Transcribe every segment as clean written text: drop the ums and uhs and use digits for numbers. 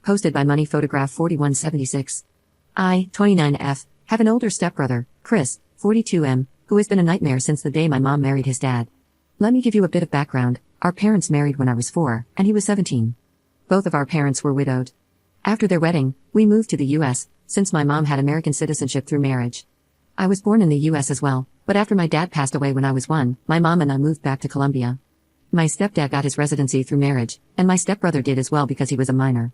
Posted by Money Photograph 4176. I, 29F, have an older stepbrother, Chris, 42M, who has been a nightmare since the day my mom married his dad. Let me give you a bit of background. Our parents married when I was 4, and he was 17. Both of our parents were widowed. After their wedding, we moved to the US, since my mom had American citizenship through marriage. I was born in the US as well, but after my dad passed away when I was 1, my mom and I moved back to Colombia. My stepdad got his residency through marriage, and my stepbrother did as well because he was a minor.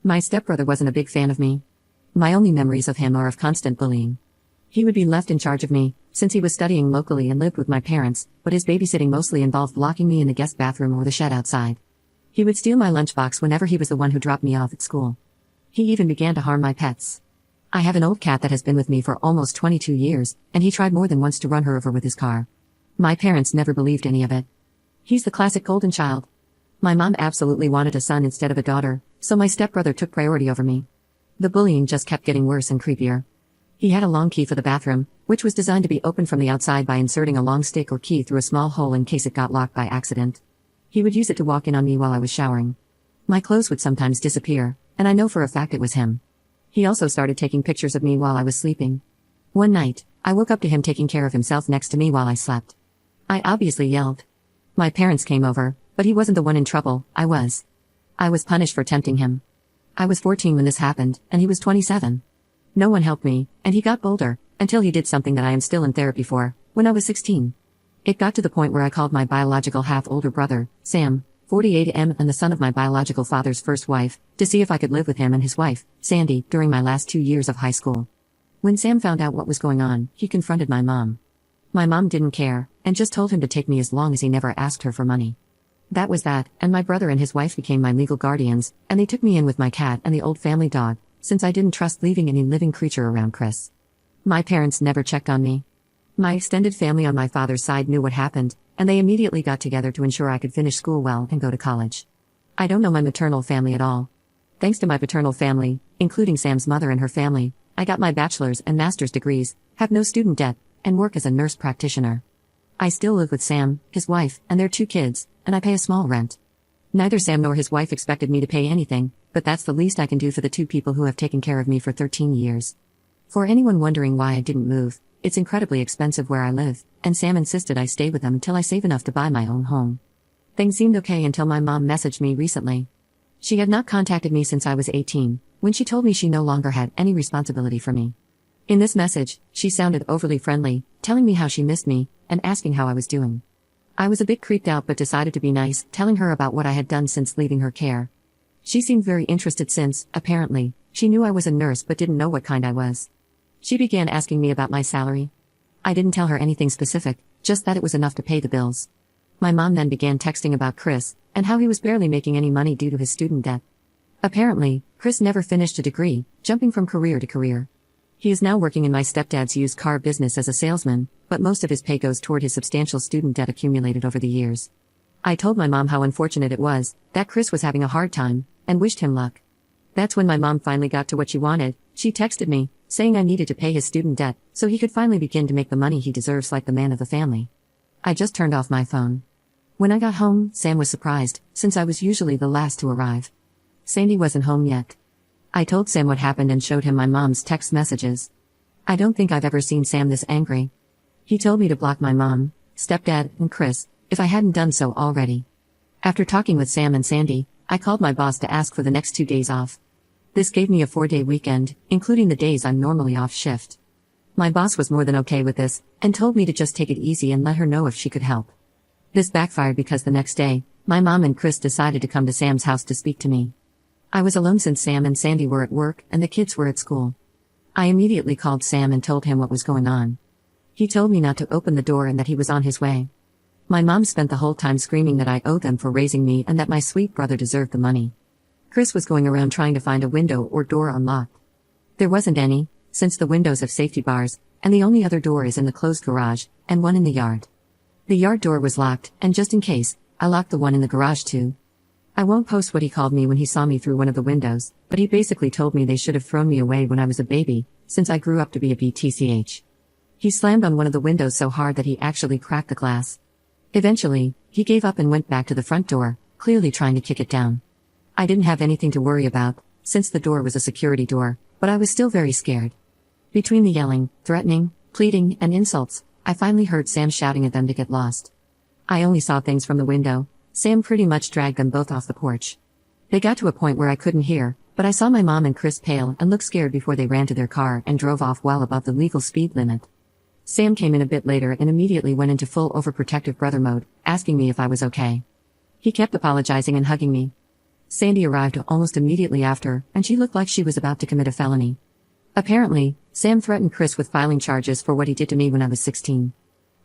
My stepbrother wasn't a big fan of me. My only memories of him are of constant bullying. He would be left in charge of me, since he was studying locally and lived with my parents, but his babysitting mostly involved locking me in the guest bathroom or the shed outside. He would steal my lunchbox whenever he was the one who dropped me off at school. He even began to harm my pets. I have an old cat that has been with me for almost 22 years, and he tried more than once to run her over with his car. My parents never believed any of it. He's the classic golden child. My mom absolutely wanted a son instead of a daughter, so my stepbrother took priority over me. The bullying just kept getting worse and creepier. He had a long key for the bathroom, which was designed to be opened from the outside by inserting a long stick or key through a small hole in case it got locked by accident. He would use it to walk in on me while I was showering. My clothes would sometimes disappear, and I know for a fact it was him. He also started taking pictures of me while I was sleeping. One night, I woke up to him taking care of himself next to me while I slept. I obviously yelled. My parents came over, but he wasn't the one in trouble, I was. I was punished for tempting him. I was 14 when this happened, and he was 27. No one helped me, and he got bolder, until he did something that I am still in therapy for, when I was 16. It got to the point where I called my biological half-older brother, Sam, 48M, and the son of my biological father's first wife, to see if I could live with him and his wife, Sandy, during my last 2 years of high school. When Sam found out what was going on, he confronted my mom. My mom didn't care, and just told him to take me as long as he never asked her for money. That was that, and my brother and his wife became my legal guardians, and they took me in with my cat and the old family dog, since I didn't trust leaving any living creature around Chris. My parents never checked on me. My extended family on my father's side knew what happened, and they immediately got together to ensure I could finish school well and go to college. I don't know my maternal family at all. Thanks to my paternal family, including Sam's mother and her family, I got my bachelor's and master's degrees, have no student debt, and work as a nurse practitioner. I still live with Sam, his wife, and their 2 kids, and I pay a small rent. Neither Sam nor his wife expected me to pay anything, but that's the least I can do for the 2 people who have taken care of me for 13 years. For anyone wondering why I didn't move, it's incredibly expensive where I live, and Sam insisted I stay with them until I save enough to buy my own home. Things seemed okay until my mom messaged me recently. She had not contacted me since I was 18, when she told me she no longer had any responsibility for me. In this message, she sounded overly friendly, telling me how she missed me, and asking how I was doing. I was a bit creeped out but decided to be nice, telling her about what I had done since leaving her care. She seemed very interested since, apparently, she knew I was a nurse but didn't know what kind I was. She began asking me about my salary. I didn't tell her anything specific, just that it was enough to pay the bills. My mom then began texting about Chris, and how he was barely making any money due to his student debt. Apparently, Chris never finished a degree, jumping from career to career. He is now working in my stepdad's used car business as a salesman, but most of his pay goes toward his substantial student debt accumulated over the years. I told my mom how unfortunate it was, that Chris was having a hard time, and wished him luck. That's when my mom finally got to what she wanted. She texted me, saying I needed to pay his student debt, so he could finally begin to make the money he deserves like the man of the family. I just turned off my phone. When I got home, Sam was surprised, since I was usually the last to arrive. Sandy wasn't home yet. I told Sam what happened and showed him my mom's text messages. I don't think I've ever seen Sam this angry. He told me to block my mom, stepdad, and Chris, if I hadn't done so already. After talking with Sam and Sandy, I called my boss to ask for the next 2 days off. This gave me a 4-day weekend, including the days I'm normally off shift. My boss was more than okay with this, and told me to just take it easy and let her know if she could help. This backfired because the next day, my mom and Chris decided to come to Sam's house to speak to me. I was alone since Sam and Sandy were at work and the kids were at school. I immediately called Sam and told him what was going on. He told me not to open the door and that he was on his way. My mom spent the whole time screaming that I owed them for raising me and that my sweet brother deserved the money. Chris was going around trying to find a window or door unlocked. There wasn't any, since the windows have safety bars, and the only other door is in the closed garage, and one in the yard. The yard door was locked, and just in case, I locked the one in the garage too. I won't post what he called me when he saw me through one of the windows, but he basically told me they should have thrown me away when I was a baby, since I grew up to be a BTCH. He slammed on one of the windows so hard that he actually cracked the glass. Eventually, he gave up and went back to the front door, clearly trying to kick it down. I didn't have anything to worry about, since the door was a security door, but I was still very scared. Between the yelling, threatening, pleading, and insults, I finally heard Sam shouting at them to get lost. I only saw things from the window. Sam pretty much dragged them both off the porch. They got to a point where I couldn't hear, but I saw my mom and Chris pale and look scared before they ran to their car and drove off well above the legal speed limit. Sam came in a bit later and immediately went into full overprotective brother mode, asking me if I was okay. He kept apologizing and hugging me. Sandy arrived almost immediately after, and she looked like she was about to commit a felony. Apparently, Sam threatened Chris with filing charges for what he did to me when I was 16.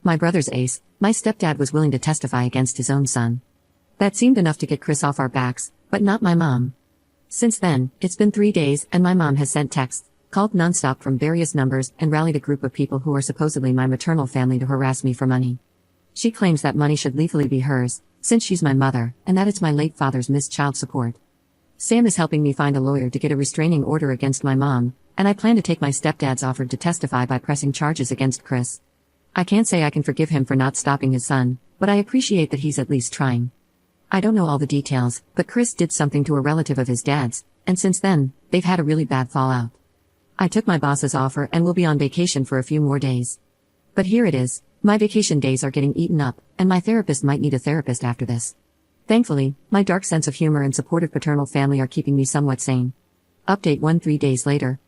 My brother's ace, my stepdad, was willing to testify against his own son. That seemed enough to get Chris off our backs, but not my mom. Since then, it's been 3 days and my mom has sent texts, called nonstop from various numbers, and rallied a group of people who are supposedly my maternal family to harass me for money. She claims that money should legally be hers, since she's my mother, and that it's my late father's missed child support. Sam is helping me find a lawyer to get a restraining order against my mom, and I plan to take my stepdad's offer to testify by pressing charges against Chris. I can't say I can forgive him for not stopping his son, but I appreciate that he's at least trying. I don't know all the details, but Chris did something to a relative of his dad's, and since then, they've had a really bad fallout. I took my boss's offer and will be on vacation for a few more days. But here it is. My vacation days are getting eaten up, and my therapist might need a therapist after this. Thankfully, my dark sense of humor and supportive paternal family are keeping me somewhat sane. Update 1 3 days later.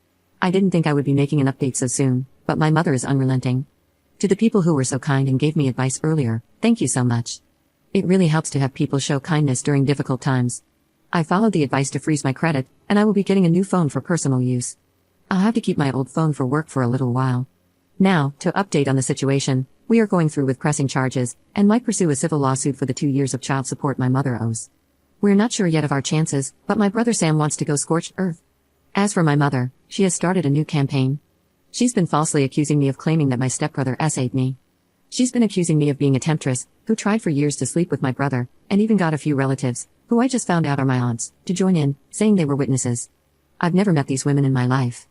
I didn't think I would be making an update so soon, but my mother is unrelenting. To the people who were so kind and gave me advice earlier, thank you so much. It really helps to have people show kindness during difficult times. I followed the advice to freeze my credit, and I will be getting a new phone for personal use. I'll have to keep my old phone for work for a little while. Now, to update on the situation, we are going through with pressing charges, and might pursue a civil lawsuit for the 2 years of child support my mother owes. We're not sure yet of our chances, but my brother Sam wants to go scorched earth. As for my mother, she has started a new campaign. She's been falsely accusing me of claiming that my stepbrother S.'d me. She's been accusing me of being a temptress, who tried for years to sleep with my brother, and even got a few relatives, who I just found out are my aunts, to join in, saying they were witnesses. I've never met these women in my life.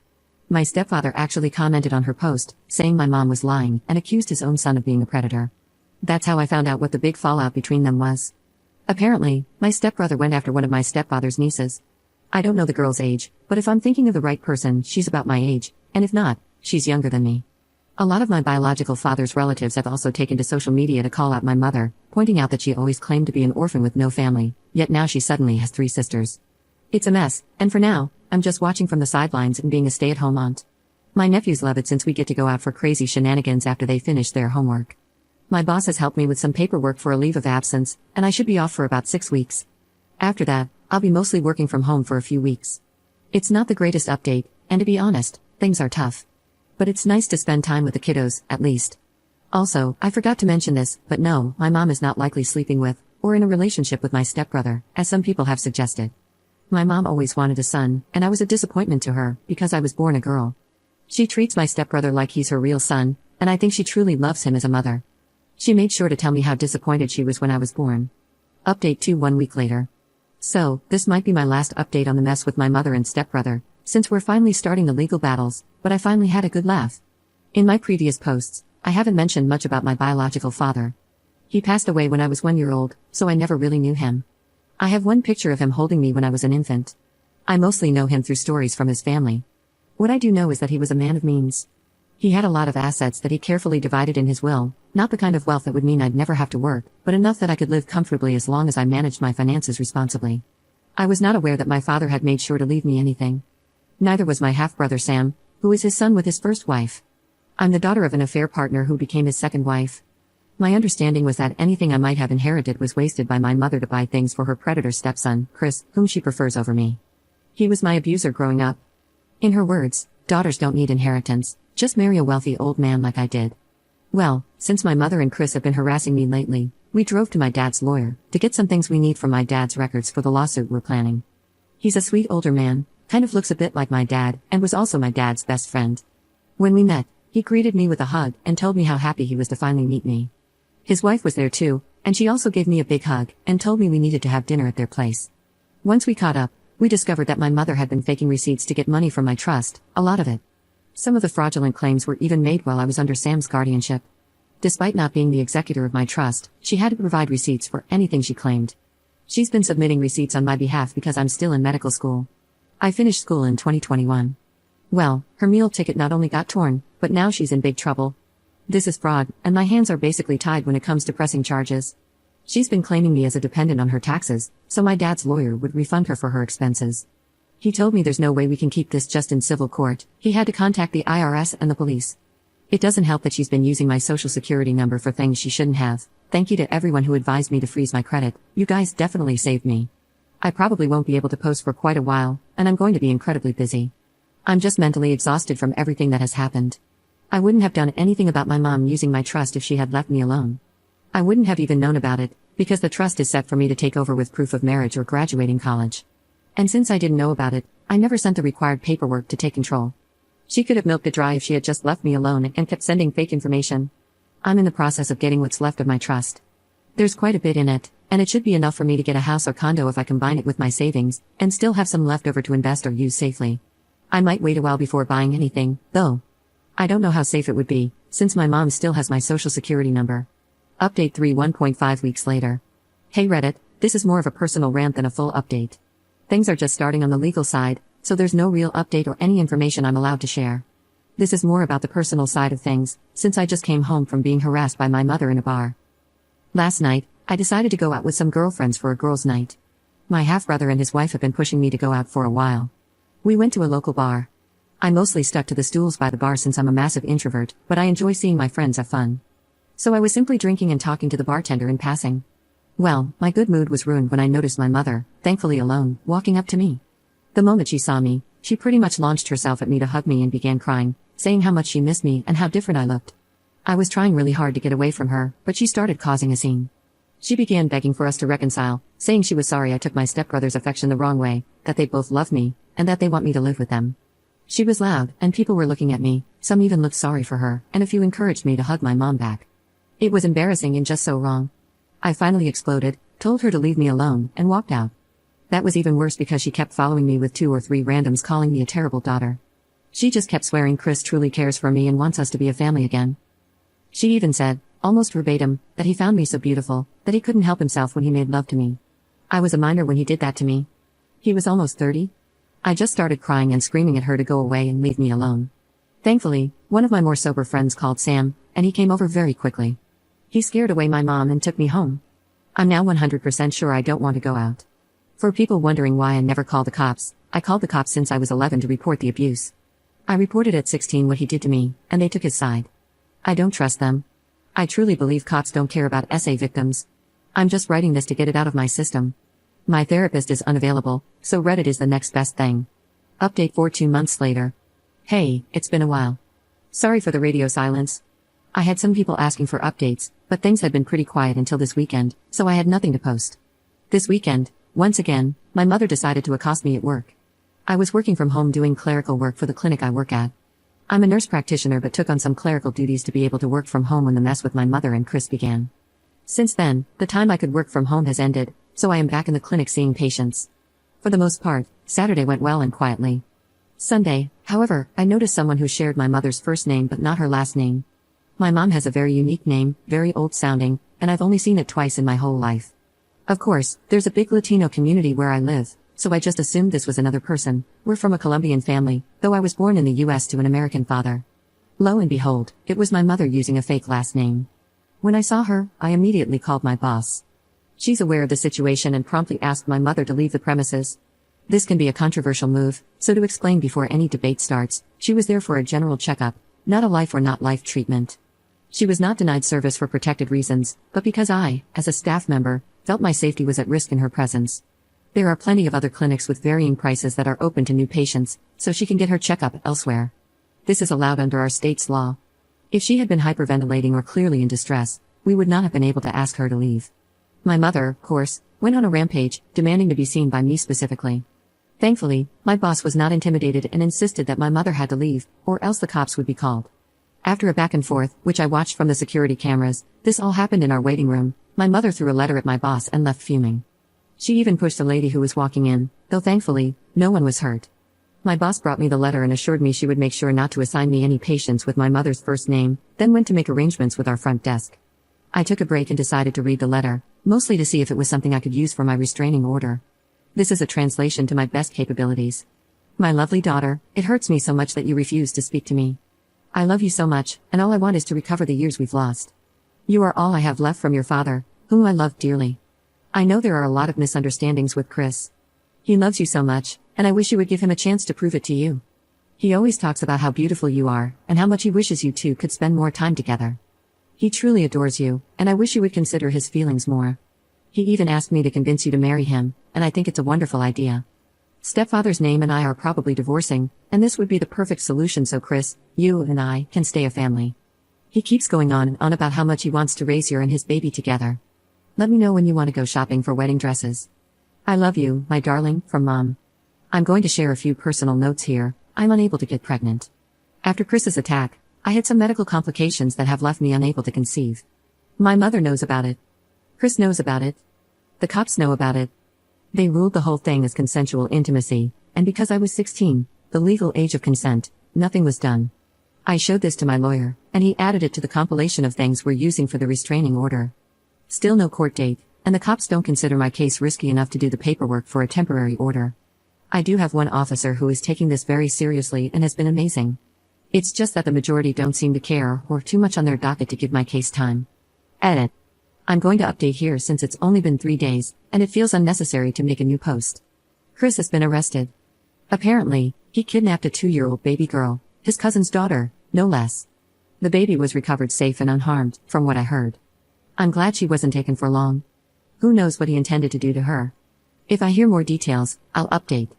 My stepfather actually commented on her post, saying my mom was lying, and accused his own son of being a predator. That's how I found out what the big fallout between them was. Apparently, my stepbrother went after one of my stepfather's nieces. I don't know the girl's age, but if I'm thinking of the right person, she's about my age, and if not, she's younger than me. A lot of my biological father's relatives have also taken to social media to call out my mother, pointing out that she always claimed to be an orphan with no family, yet now she suddenly has 3 sisters. It's a mess, and for now, I'm just watching from the sidelines and being a stay-at-home aunt. My nephews love it since we get to go out for crazy shenanigans after they finish their homework. My boss has helped me with some paperwork for a leave of absence, and I should be off for about 6 weeks. After that, I'll be mostly working from home for a few weeks. It's not the greatest update, and to be honest, things are tough. But it's nice to spend time with the kiddos, at least. Also, I forgot to mention this, but no, my mom is not likely sleeping with, or in a relationship with my stepbrother, as some people have suggested. My mom always wanted a son, and I was a disappointment to her, because I was born a girl. She treats my stepbrother like he's her real son, and I think she truly loves him as a mother. She made sure to tell me how disappointed she was when I was born. Update 2 1 week later. So, this might be my last update on the mess with my mother and stepbrother, since we're finally starting the legal battles, but I finally had a good laugh. In my previous posts, I haven't mentioned much about my biological father. He passed away when I was 1 year old, so I never really knew him. I have one picture of him holding me when I was an infant. I mostly know him through stories from his family. What I do know is that he was a man of means. He had a lot of assets that he carefully divided in his will, not the kind of wealth that would mean I'd never have to work, but enough that I could live comfortably as long as I managed my finances responsibly. I was not aware that my father had made sure to leave me anything. Neither was my half-brother Sam, who is his son with his first wife. I'm the daughter of an affair partner who became his second wife. My understanding was that anything I might have inherited was wasted by my mother to buy things for her predator stepson, Chris, whom she prefers over me. He was my abuser growing up. In her words, daughters don't need inheritance, just marry a wealthy old man like I did. Well, since my mother and Chris have been harassing me lately, we drove to my dad's lawyer to get some things we need from my dad's records for the lawsuit we're planning. He's a sweet older man, kind of looks a bit like my dad, and was also my dad's best friend. When we met, he greeted me with a hug and told me how happy he was to finally meet me. His wife was there too, and she also gave me a big hug and told me we needed to have dinner at their place. Once we caught up, we discovered that my mother had been faking receipts to get money from my trust, a lot of it. Some of the fraudulent claims were even made while I was under Sam's guardianship. Despite not being the executor of my trust, she had to provide receipts for anything she claimed. She's been submitting receipts on my behalf because I'm still in medical school. I finished school in 2021. Well, her meal ticket not only got torn, but now she's in big trouble. This is fraud, and my hands are basically tied when it comes to pressing charges. She's been claiming me as a dependent on her taxes, so my dad's lawyer would refund her for her expenses. He told me there's no way we can keep this just in civil court. He had to contact the IRS and the police. It doesn't help that she's been using my social security number for things she shouldn't have. Thank you to everyone who advised me to freeze my credit. You guys definitely saved me. I probably won't be able to post for quite a while, and I'm going to be incredibly busy. I'm just mentally exhausted from everything that has happened. I wouldn't have done anything about my mom using my trust if she had left me alone. I wouldn't have even known about it, because the trust is set for me to take over with proof of marriage or graduating college. And since I didn't know about it, I never sent the required paperwork to take control. She could have milked it dry if she had just left me alone and kept sending fake information. I'm in the process of getting what's left of my trust. There's quite a bit in it, and it should be enough for me to get a house or condo if I combine it with my savings, and still have some left over to invest or use safely. I might wait a while before buying anything, though. I don't know how safe it would be, since my mom still has my social security number. Update 3 1.5 weeks later. Hey Reddit, this is more of a personal rant than a full update. Things are just starting on the legal side, so there's no real update or any information I'm allowed to share. This is more about the personal side of things, since I just came home from being harassed by my mother in a bar. Last night, I decided to go out with some girlfriends for a girls' night. My half-brother and his wife have been pushing me to go out for a while. We went to a local bar. I mostly stuck to the stools by the bar since I'm a massive introvert, but I enjoy seeing my friends have fun. So I was simply drinking and talking to the bartender in passing. Well, my good mood was ruined when I noticed my mother, thankfully alone, walking up to me. The moment she saw me, she pretty much launched herself at me to hug me and began crying, saying how much she missed me and how different I looked. I was trying really hard to get away from her, but she started causing a scene. She began begging for us to reconcile, saying she was sorry I took my stepbrother's affection the wrong way, that they both love me, and that they want me to live with them. She was loud, and people were looking at me, some even looked sorry for her, and a few encouraged me to hug my mom back. It was embarrassing and just so wrong. I finally exploded, told her to leave me alone, and walked out. That was even worse because she kept following me with 2 or 3 randoms calling me a terrible daughter. She just kept swearing Chris truly cares for me and wants us to be a family again. She even said, almost verbatim, that he found me so beautiful, that he couldn't help himself when he made love to me. I was a minor when he did that to me. He was almost 30. I just started crying and screaming at her to go away and leave me alone. Thankfully, one of my more sober friends called Sam, and he came over very quickly. He scared away my mom and took me home. I'm now 100% sure I don't want to go out. For people wondering why I never called the cops, I called the cops since I was 11 to report the abuse. I reported at 16 what he did to me, and they took his side. I don't trust them. I truly believe cops don't care about SA victims. I'm just writing this to get it out of my system. My therapist is unavailable, so Reddit is the next best thing. Update for 2 months later. Hey, it's been a while. Sorry for the radio silence. I had some people asking for updates, but things had been pretty quiet until this weekend, so I had nothing to post. This weekend, once again, my mother decided to accost me at work. I was working from home doing clerical work for the clinic I work at. I'm a nurse practitioner but took on some clerical duties to be able to work from home when the mess with my mother and Chris began. Since then, the time I could work from home has ended, so I am back in the clinic seeing patients. For the most part, Saturday went well and quietly. Sunday, however, I noticed someone who shared my mother's first name but not her last name. My mom has a very unique name, very old sounding, and I've only seen it twice in my whole life. Of course, there's a big Latino community where I live, so I just assumed this was another person. We're from a Colombian family, though I was born in the US to an American father. Lo and behold, it was my mother using a fake last name. When I saw her, I immediately called my boss. She's aware of the situation and promptly asked my mother to leave the premises. This can be a controversial move, so to explain before any debate starts, she was there for a general checkup, not a life or not life treatment. She was not denied service for protected reasons, but because I, as a staff member, felt my safety was at risk in her presence. There are plenty of other clinics with varying prices that are open to new patients, so she can get her checkup elsewhere. This is allowed under our state's law. If she had been hyperventilating or clearly in distress, we would not have been able to ask her to leave. My mother, of course, went on a rampage, demanding to be seen by me specifically. Thankfully, my boss was not intimidated and insisted that my mother had to leave, or else the cops would be called. After a back and forth, which I watched from the security cameras, this all happened in our waiting room. My mother threw a letter at my boss and left fuming. She even pushed a lady who was walking in, though thankfully, no one was hurt. My boss brought me the letter and assured me she would make sure not to assign me any patients with my mother's first name, then went to make arrangements with our front desk. I took a break and decided to read the letter, mostly to see if it was something I could use for my restraining order. This is a translation to my best capabilities. My lovely daughter, it hurts me so much that you refuse to speak to me. I love you so much, and all I want is to recover the years we've lost. You are all I have left from your father, whom I love dearly. I know there are a lot of misunderstandings with Chris. He loves you so much, and I wish you would give him a chance to prove it to you. He always talks about how beautiful you are, and how much he wishes you two could spend more time together. He truly adores you, and I wish you would consider his feelings more. He even asked me to convince you to marry him, and I think it's a wonderful idea. Stepfather's name and I are probably divorcing, and this would be the perfect solution so Chris, you and I can stay a family. He keeps going on and on about how much he wants to raise you and his baby together. Let me know when you want to go shopping for wedding dresses. I love you, my darling, from Mom. I'm going to share a few personal notes here. I'm unable to get pregnant. After Chris's attack, I had some medical complications that have left me unable to conceive. My mother knows about it. Chris knows about it. The cops know about it. They ruled the whole thing as consensual intimacy, and because I was 16, the legal age of consent, nothing was done. I showed this to my lawyer, and he added it to the compilation of things we're using for the restraining order. Still no court date, and the cops don't consider my case risky enough to do the paperwork for a temporary order. I do have one officer who is taking this very seriously and has been amazing. It's just that the majority don't seem to care or too much on their docket to give my case time. Edit. I'm going to update here since it's only been 3 days, and it feels unnecessary to make a new post. Chris has been arrested. Apparently, he kidnapped a 2-year-old baby girl, his cousin's daughter, no less. The baby was recovered safe and unharmed, from what I heard. I'm glad she wasn't taken for long. Who knows what he intended to do to her? If I hear more details, I'll update.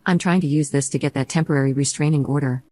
I'm trying to use this to get that temporary restraining order.